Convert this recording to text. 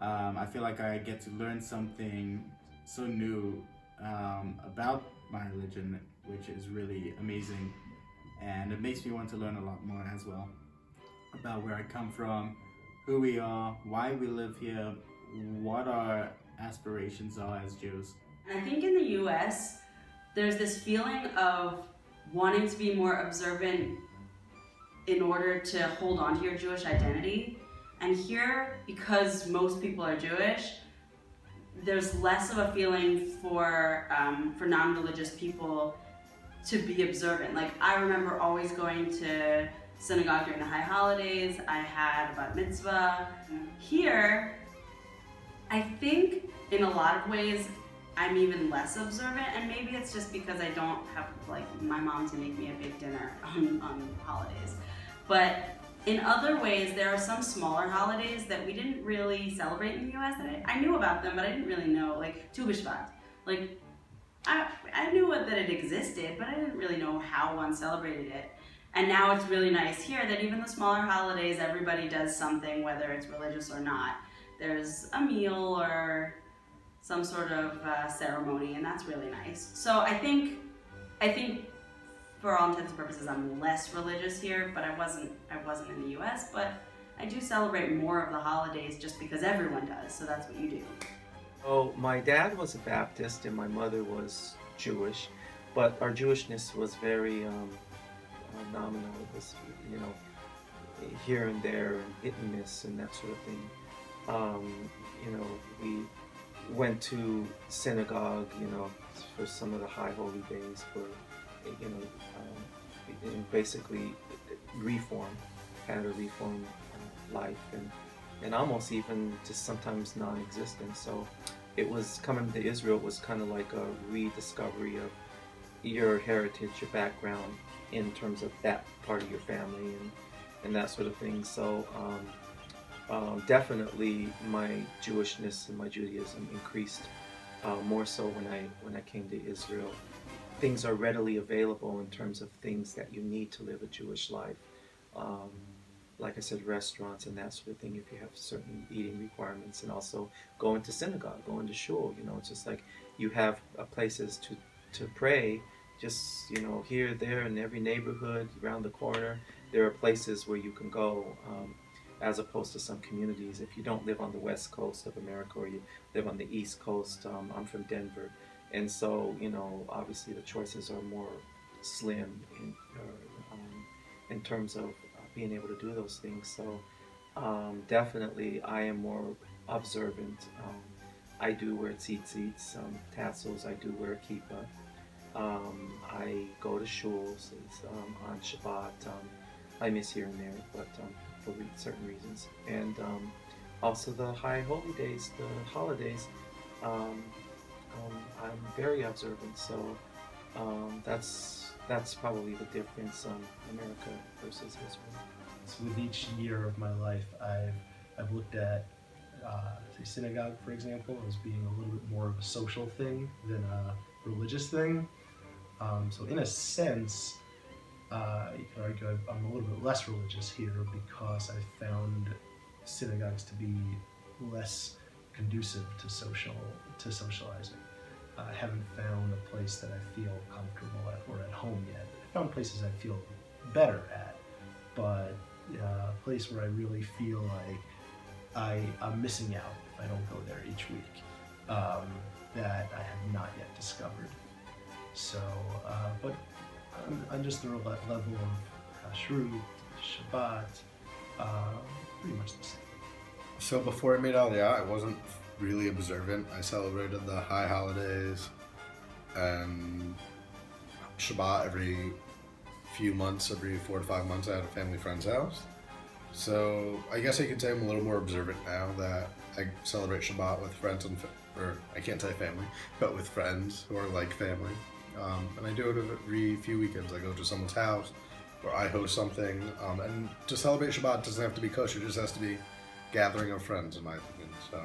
I feel like I get to learn something so new about my religion, which is really amazing. And it makes me want to learn a lot more as well about where I come from, who we are, why we live here, what our aspirations are as Jews. And I think in the US, there's this feeling of wanting to be more observant in order to hold on to your Jewish identity. And here, because most people are Jewish, there's less of a feeling for non-religious people to be observant. Like, I remember always going to synagogue during the high holidays. I had a bat mitzvah. Here, I think in a lot of ways, I'm even less observant, and maybe it's just because I don't have like my mom to make me a big dinner on holidays. But in other ways, there are some smaller holidays that we didn't really celebrate in the US that I knew about them, but I didn't really know, like Tu B'Shvat. Like, I knew that it existed, but I didn't really know how one celebrated it. And now it's really nice here that even the smaller holidays, everybody does something, whether it's religious or not. There's a meal or some sort of ceremony, and that's really nice. So I think for all intents and purposes, I'm less religious here, but I wasn't in the US, but I do celebrate more of the holidays just because everyone does, so that's what you do. Oh, my dad was a Baptist and my mother was Jewish, but our Jewishness was very nominal. It was, here and there and hit and miss and that sort of thing. We went to synagogue, for some of the high holy days for, basically reform, had a reform life and almost even just sometimes non-existent. So it was coming to Israel was kind of like a rediscovery of your heritage, your background in terms of that part of your family and that sort of thing. So definitely my Jewishness and my Judaism increased more so when I came to Israel. Things are readily available in terms of things that you need to live a Jewish life. Like I said, restaurants and that sort of thing if you have certain eating requirements, and also going to synagogue, going to shul. It's just like you have places to pray, just here, there, in every neighborhood, around the corner. There are places where you can go, as opposed to some communities. If you don't live on the west coast of America or you live on the east coast, I'm from Denver, and so obviously the choices are more slim in terms of being able to do those things. So definitely I am more observant. I do wear tzitzits, tassels. I do wear a kippah. I go to shuls on Shabbat. I miss here and there, but for certain reasons. And also the high holy days, the holidays, I'm very observant. So that's probably the difference, America versus Israel. So with each year of my life, I've looked at say synagogue, for example, as being a little bit more of a social thing than a religious thing. So in a sense, you can argue I'm a little bit less religious here because I found synagogues to be less conducive to socializing. I haven't found a place that I feel comfortable at or at home yet. I found places I feel better at, but a place where I really feel like I'm missing out if I don't go there each week, that I have not yet discovered. So, but on just the level of kashrut, Shabbat, pretty much the same. So before I made Aliyah, I wasn't really observant. I celebrated the high holidays and Shabbat every few months, every 4 to 5 months. I had a family friend's house. So I guess I could say I'm a little more observant now that I celebrate Shabbat with friends or I can't say family, but with friends who are like family. And I do it every few weekends. I go to someone's house or I host something. And to celebrate Shabbat doesn't have to be kosher, it just has to be gathering of friends, in my opinion. So